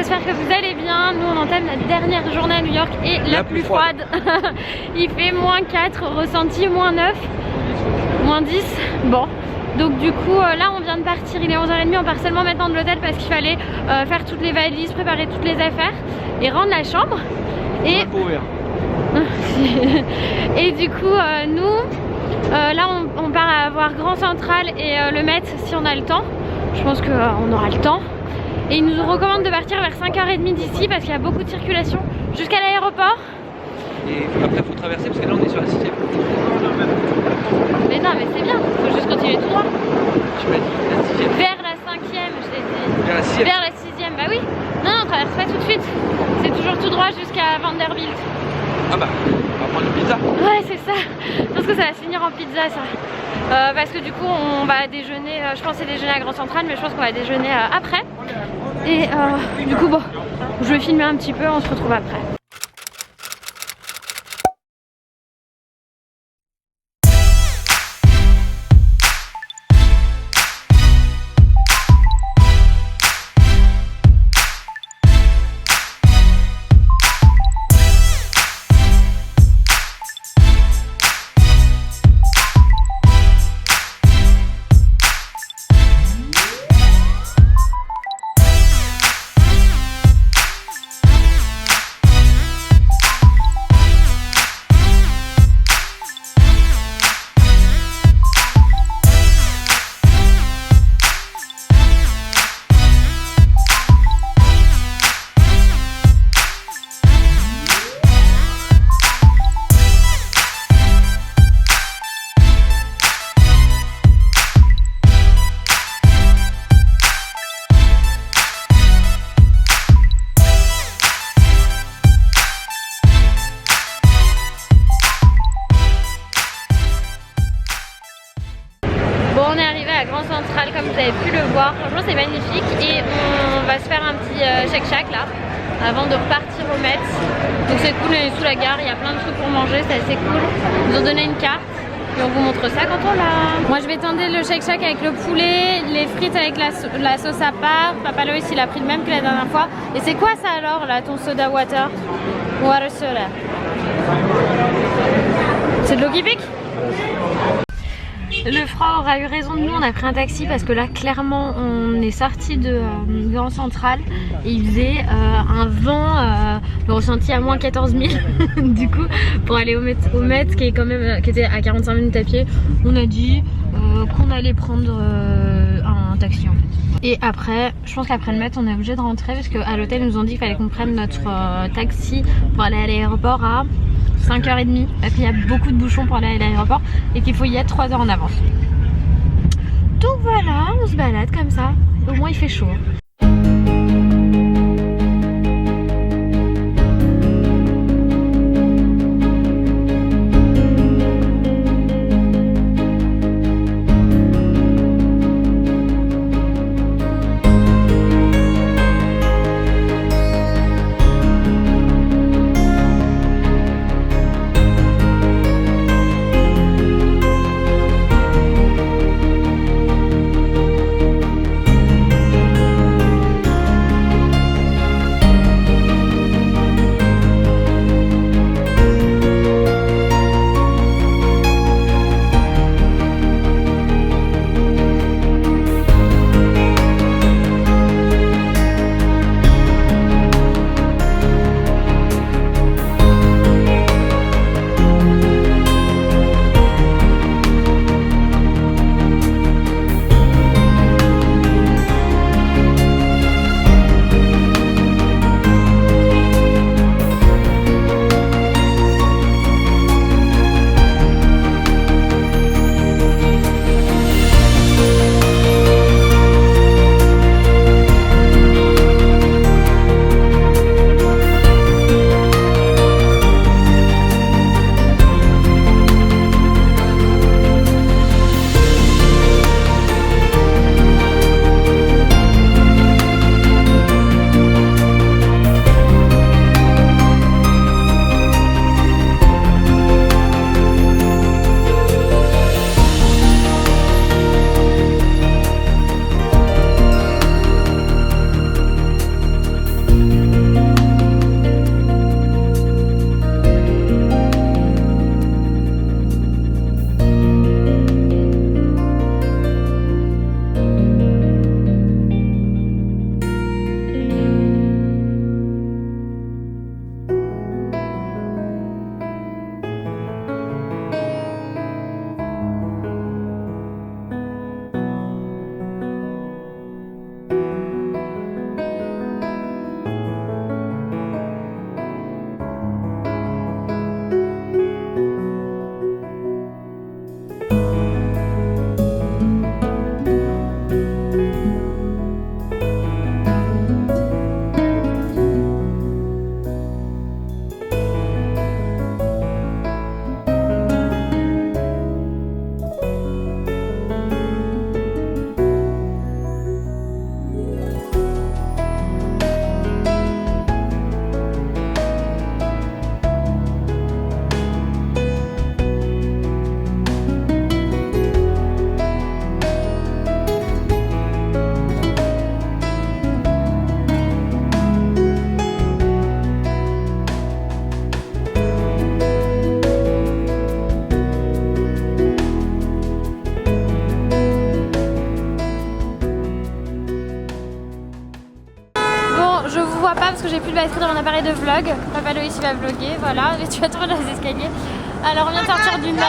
j'espère que vous allez bien. Nous on entame la dernière journée à New York et la plus froide. Il fait -4, ressenti -9, -10. Bon, donc du coup là on vient de partir, il est 11h30, on part seulement maintenant de l'hôtel parce qu'il fallait faire toutes les valises, préparer toutes les affaires et rendre la chambre. Et, et du coup nous là on part voir Grand Central et le Met si on a le temps. Je pense qu'on aura le temps. Et ils nous recommandent de partir vers 5h30 d'ici parce qu'il y a beaucoup de circulation jusqu'à l'aéroport. Et après il faut traverser parce que là on est sur la 6ème. Mais non mais c'est bien, il faut juste continuer tout droit. Tu m'as dit la 6ème. Vers la 5ème je l'ai dit. Vers la 6ème. Vers la 6ème, bah oui. Non, on traverse pas tout de suite. C'est toujours tout droit jusqu'à Vanderbilt. Ah bah, on va prendre une pizza. Ouais c'est ça. Je pense que ça va se finir en pizza ça. Parce que du coup on va déjeuner, je pensais déjeuner à Grand Central mais je pense qu'on va déjeuner après. Et du coup bon, je vais filmer un petit peu, on se retrouve après. Bon, on est arrivé à Grand Central comme vous avez pu le voir, franchement c'est magnifique et on va se faire un petit Shake Shack là avant de repartir au Met. Donc c'est cool, on est sous la gare, il y a plein de trucs pour manger, c'est assez cool. Ils nous ont donné une carte et on vous montre ça quand on l'a. Moi je vais tenter le Shake Shack avec le poulet, les frites avec la sauce à part. Papa Loïs il a pris le même que la dernière fois. Et c'est quoi ça alors là, ton soda water? Water soda. C'est de l'eau qui pique? Le froid aura eu raison de nous, on a pris un taxi parce que là clairement on est sorti de Grand Central et il faisait un vent, le ressenti à -14 000. Du coup pour aller au Met qui est quand même, qui était à 45 minutes à pied, on a dit qu'on allait prendre un taxi en fait. Et après, je pense qu'après le Met on est obligé de rentrer parce qu'à l'hôtel ils nous ont dit qu'il fallait qu'on prenne notre taxi pour aller à l'aéroport à 5h30 parce qu'il y a beaucoup de bouchons pour aller à l'aéroport et qu'il faut y être 3 heures en avance. Donc voilà, on se balade comme ça, au moins il fait chaud. je vous vois pas parce que j'ai plus de batterie dans mon appareil de vlog. Papa Loïs il va vlogger, voilà. Mais tu vas tomber dans les escaliers. Alors on vient de sortir du Met.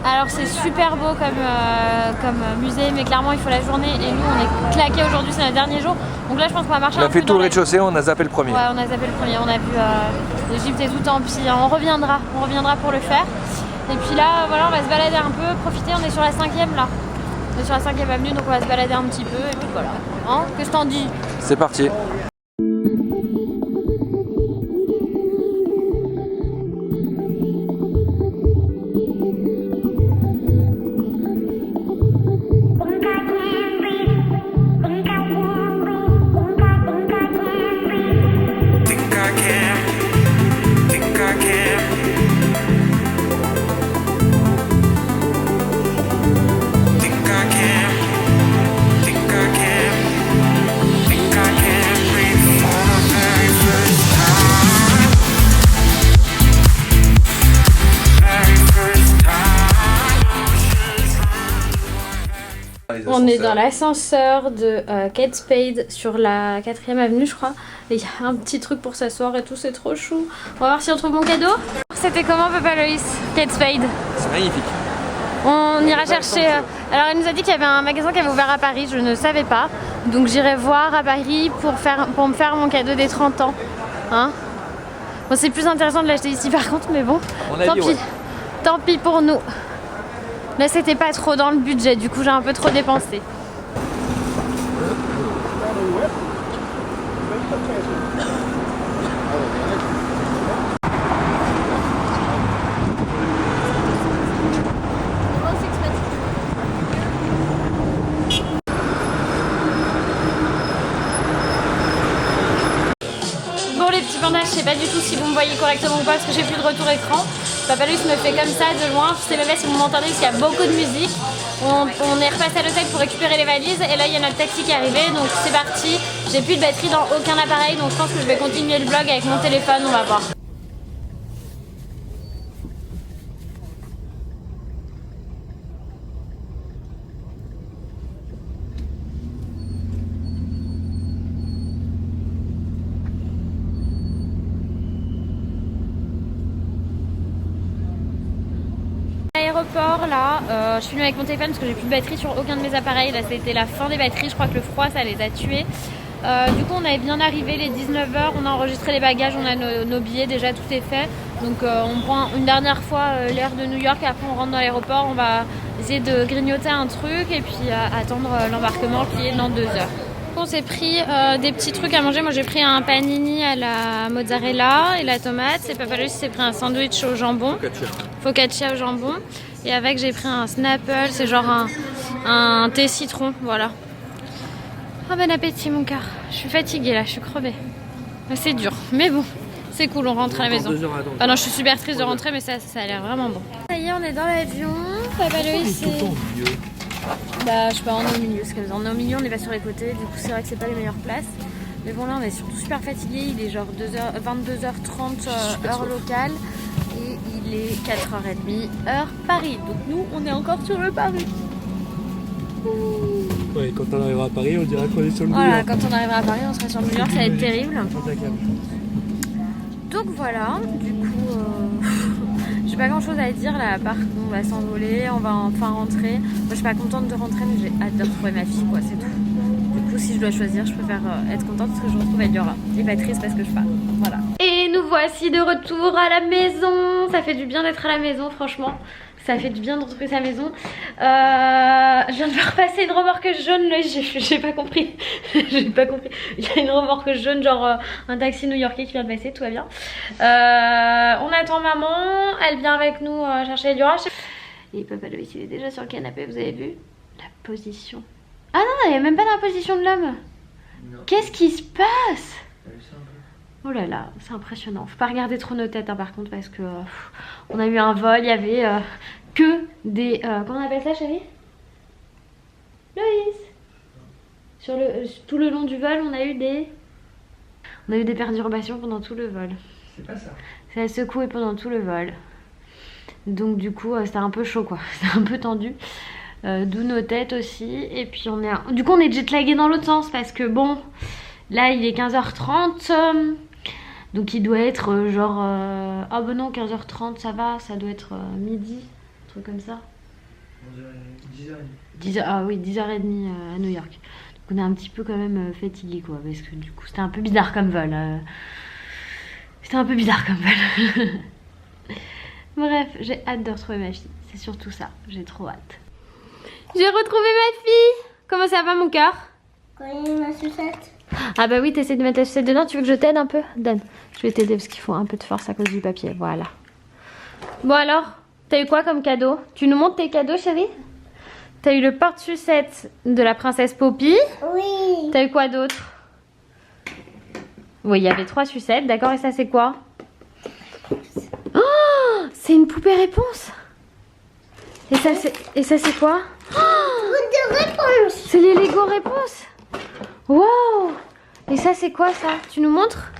Alors c'est super beau comme musée, mais clairement il faut la journée et nous on est claqués aujourd'hui, c'est notre dernier jour. Donc là je pense qu'on va marcher un peu. On a fait tout le rez-de-chaussée, on a zappé le premier. Ouais, on a zappé le premier, on a vu l'Egypte et tout, tant pis, on reviendra pour le faire. Et puis là voilà, on va se balader un peu, profiter, on est sur la 5e là. On est sur la 5e avenue, donc on va se balader un petit peu et puis voilà. Hein, qu'est-ce que t'en dis? C'est parti. On est dans l'ascenseur de Kate Spade sur la 4e avenue je crois. Et il y a un petit truc pour s'asseoir et tout, c'est trop chou. On va voir si on trouve mon cadeau. C'était comment Papa Loïs, Kate Spade? C'est magnifique. On ira chercher... Alors elle nous a dit qu'il y avait un magasin qui avait ouvert à Paris, je ne savais pas. Donc j'irai voir à Paris pour me faire mon cadeau des 30 ans. Hein? Bon c'est plus intéressant de l'acheter ici par contre, mais bon, tant pis. Ouais. Tant pis pour nous. Là c'était pas trop dans le budget, du coup j'ai un peu trop dépensé. Bon les petits pandas, je sais pas du tout si vous me voyez correctement ou pas parce que j'ai plus de retour écran. Papa Loïs me fait comme ça de loin, je sais même pas si vous m'entendez parce qu'il y a beaucoup de musique. On est repassé à l'hôtel pour récupérer les valises et là il y a notre taxi qui est arrivé, donc c'est parti. J'ai plus de batterie dans aucun appareil, donc je pense que je vais continuer le vlog avec mon téléphone, on va voir. L'aéroport là, je filme avec mon téléphone parce que j'ai plus de batterie sur aucun de mes appareils. Là c'était la fin des batteries, je crois que le froid ça les a tués. Du coup on est bien arrivé les 19h, on a enregistré les bagages, on a nos billets déjà, tout est fait. Donc on prend une dernière fois l'air de New York et après on rentre dans l'aéroport, on va essayer de grignoter un truc et puis attendre l'embarquement qui est dans 2 heures. On s'est pris des petits trucs à manger. Moi j'ai pris un panini à la mozzarella et la tomate. Et Papa Loïs s'est pris un sandwich au jambon. Focaccia au jambon. Et avec j'ai pris un Snapple, c'est genre un thé citron, voilà. Oh bon appétit mon cœur. Je suis fatiguée là, je suis crevée. C'est dur, mais bon, c'est cool, on rentre à la maison. Ah non, je suis super triste de rentrer, mais ça a l'air vraiment bon. Ça y est, on est dans l'avion. Papa Loïs c'est... Bah je sais pas, on est au milieu, on est au milieu, on n'est pas sur les côtés, du coup c'est vrai que c'est pas les meilleures places. Mais bon là on est surtout super fatigué, il est genre 22h30 heure locale et il est 4h30 heure Paris. Donc nous on est encore sur le Paris. Ouais, quand on arrivera à Paris on dira qu'on est sur le New York. Voilà, quand on arrivera à Paris on sera sur le New York, ça va être terrible. Donc voilà, du coup j'ai pas grand chose à dire là, à part qu'on va s'envoler, on va enfin rentrer. Moi je suis pas contente de rentrer mais j'ai hâte de retrouver ma fille quoi, c'est tout. Du coup si je dois choisir je préfère être contente parce que je retrouve Eliora et pas triste parce que je pars, voilà. Et nous voici de retour à la maison, ça fait du bien d'être à la maison franchement. Ça fait du bien de retrouver sa maison. Je viens de voir passer une remorque jaune là, j'ai pas compris. J'ai pas compris. Il y a une remorque jaune, genre un taxi new-yorkais qui vient de passer, tout va bien. On attend maman, elle vient avec nous chercher Eliora. Et Papa Loïs il est déjà sur le canapé, vous avez vu la position. Ah non, il n'y a même pas dans la position de l'homme. Qu'est-ce qui se passe? Oh là là, c'est impressionnant. Faut pas regarder trop nos têtes hein, par contre parce que on a eu un vol, il y avait que des... comment on appelle ça chérie? Loïs. Sur tout le long du vol on a eu des perturbations pendant tout le vol. C'est pas ça. Ça a secoué pendant tout le vol. Donc du coup c'était un peu chaud quoi, c'était un peu tendu. D'où nos têtes aussi. Et puis on est... Du coup on est jet lagué dans l'autre sens parce que bon... Là il est 15h30. Donc il doit être genre... Ah bah non 15h30 ça va, ça doit être midi. Un truc comme ça. 10h30. Ah oui 10h30 à New York. Donc on est un petit peu quand même fatigué quoi. Parce que du coup c'était un peu bizarre comme vol. C'était un peu bizarre comme vol. Bref, j'ai hâte de retrouver ma fille. C'est surtout ça, j'ai trop hâte. J'ai retrouvé ma fille. Comment ça va mon cœur? Ma sucette. Ah bah oui, t'essaies de mettre la sucette dedans. Tu veux que je t'aide un peu? Donne. Je vais t'aider parce qu'il faut un peu de force à cause du papier. Voilà. Bon alors, t'as eu quoi comme cadeau? Tu nous montres tes cadeaux chérie? T'as eu le porte-sucette de la princesse Poppy. Oui. T'as eu quoi d'autre? Oui, il y avait 3 sucettes, d'accord. Et ça c'est quoi? Oh, c'est une poupée réponse. Et ça c'est quoi? De réponse. C'est les Lego réponses. Wow. Et ça c'est quoi ça? Tu nous montres?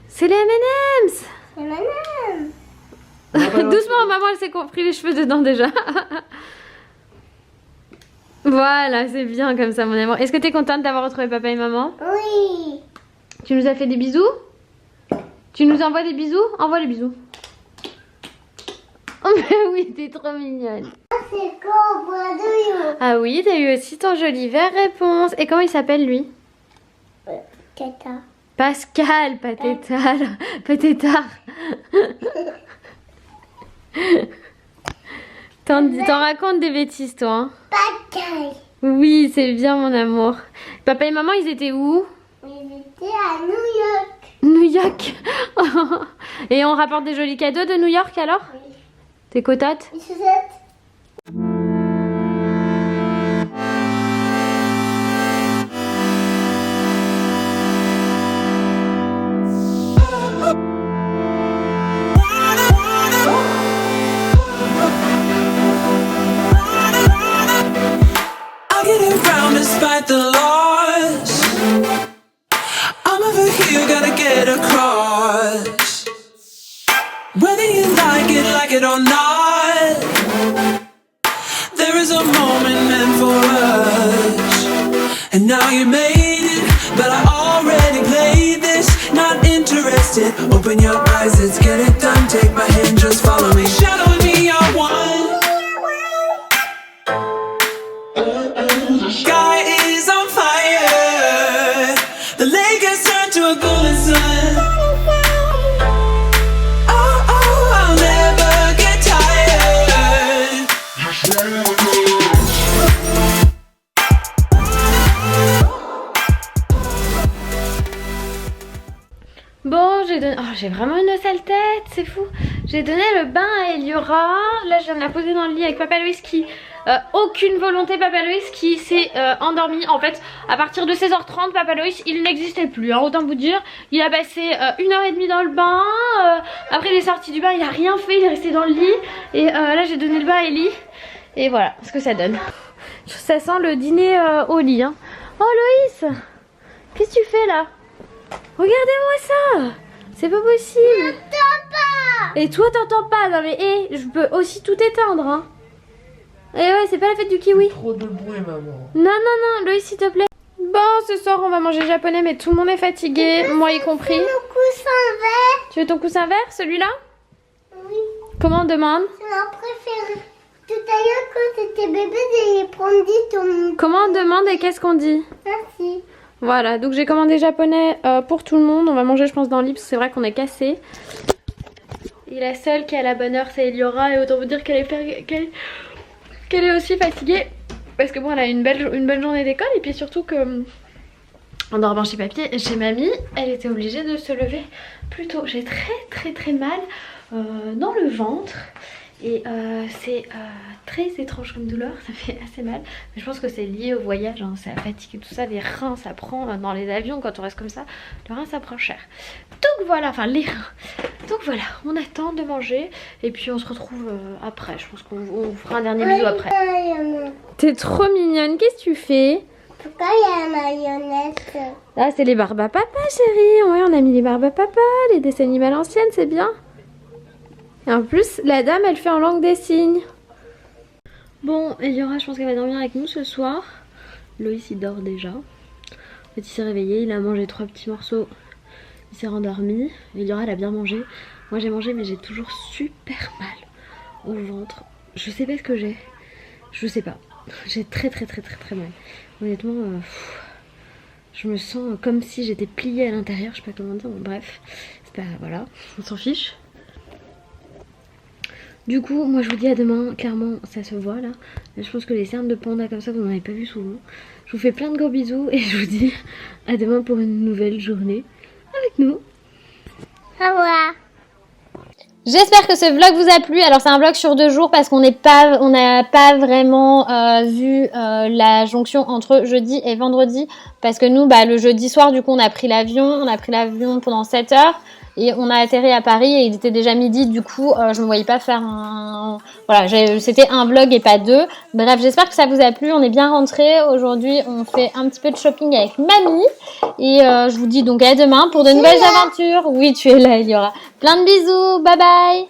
C'est les M&M's. C'est madame. Doucement maman, elle s'est compris les cheveux dedans déjà. Voilà, c'est bien comme ça mon amour. Est-ce que t'es contente d'avoir retrouvé papa et maman? Oui. Tu nous as fait des bisous? Tu nous envoies des bisous? Envoie les bisous. Oh mais oui, t'es trop mignonne. C'est quoi, Bradouillot? Ah oui, t'as eu aussi ton joli verre réponse. Et comment il s'appelle lui? Tata. Pascal, pas Tétard. Pas Tétard. T'en racontes des bêtises toi hein? Pascal. Oui, c'est bien mon amour. Papa et maman, ils étaient où? Ils étaient à New York. New York. Et on rapporte des jolis cadeaux de New York alors? Oui. T'es contente? Une sucette. Despite the loss, I'm over here, gotta get across. Whether you like it or not, there is a moment meant for us. And now you made it, but I already played this. Not interested, open your eyes, let's get it done. Take my hand, just follow me. Shadowing me, I want. Sky is on fire. The lake has turned to a golden sun. Oh, oh, I'll never get tired. Bon, j'ai vraiment une sale tête, c'est fou. J'ai donné le bain à Eliora. Là, je viens de la poser dans le lit avec Papa Louis qui... aucune volonté, Papa Loïs qui s'est endormi. En fait, à partir de 16h30, Papa Loïs, il n'existait plus, hein, autant vous dire. Il a passé 1h30 dans le bain. Après, il est sorti du bain, il a rien fait, il est resté dans le lit. Et là, j'ai donné le bain à Ellie. Et voilà ce que ça donne. Ça sent le dîner au lit. Hein. Oh Loïs, qu'est-ce que tu fais là? Regardez-moi ça. C'est pas possible. T'entends pas. Et toi, t'entends pas? Non mais, je peux aussi tout éteindre, hein. Et ouais, c'est pas la fête du kiwi. Trop de bruit, maman. Non, non, non, Loïs, s'il te plaît. Bon, ce soir, on va manger japonais, mais tout le monde est fatigué, moi y compris. Le coussin vert. Tu veux ton coussin vert, celui-là? Oui. Comment on demande? C'est ma préférée. Tout à l'heure, quand c'était bébé, j'ai pris ton... Comment on demande et qu'est-ce qu'on dit? Merci. Voilà, donc j'ai commandé japonais pour tout le monde. On va manger, je pense, dans le lit, parce que c'est vrai qu'on est cassé. Et la seule qui a la bonne heure, c'est Eliora. Et autant vous dire qu'elle est aussi fatiguée. Parce que bon, elle a une bonne journée d'école. Et puis surtout que... En dormant chez papy, chez mamie, elle était obligée de se lever plus tôt. J'ai très mal dans le ventre. Et c'est très étrange comme douleur, ça fait assez mal. Mais je pense que c'est lié au voyage, hein, c'est la fatigue et tout ça. Les reins, ça prend dans les avions quand on reste comme ça. Le rein, ça prend cher. Donc voilà, enfin les reins. Donc voilà, on attend de manger. Et puis on se retrouve après. Je pense qu'on fera un dernier bisou après. T'es trop mignonne, qu'est-ce que tu fais? Pourquoi il y a la marionnette? Ah, c'est les barbes à papa, chérie. Ouais, on a mis les barbes à papa, les dessins animés à l'ancienne, c'est bien. Et en plus, la dame, elle fait en langue des signes. Bon, Eliora, je pense qu'elle va dormir avec nous ce soir. Loïs, il dort déjà. fait, il s'est réveillé, il a mangé 3 petits morceaux, il s'est rendormi. Eliora, elle a bien mangé. Moi j'ai mangé, mais j'ai toujours super mal au ventre. Je sais pas ce que j'ai. Je sais pas. J'ai très mal. Honnêtement, je me sens comme si j'étais pliée à l'intérieur. Je sais pas comment dire. Bon, bref, c'est pas, voilà, on s'en fiche. Du coup, moi je vous dis à demain. Clairement, ça se voit là. Je pense que les cernes de panda comme ça, vous n'en avez pas vu souvent. Je vous fais plein de gros bisous et je vous dis à demain pour une nouvelle journée avec nous. Au revoir. J'espère que ce vlog vous a plu. Alors c'est un vlog sur 2 jours parce qu'on n'a pas vraiment vu la jonction entre jeudi et vendredi. Parce que nous, le jeudi soir, du coup, on a pris l'avion pendant 7 heures. Et on a atterri à Paris et il était déjà midi, du coup je me voyais pas faire un... Voilà, c'était un vlog et pas 2. Bref, j'espère que ça vous a plu, on est bien rentrés. Aujourd'hui on fait un petit peu de shopping avec mamie. Et je vous dis donc à demain pour de nouvelles aventures. Oui, tu es là, il y aura plein de bisous, bye bye.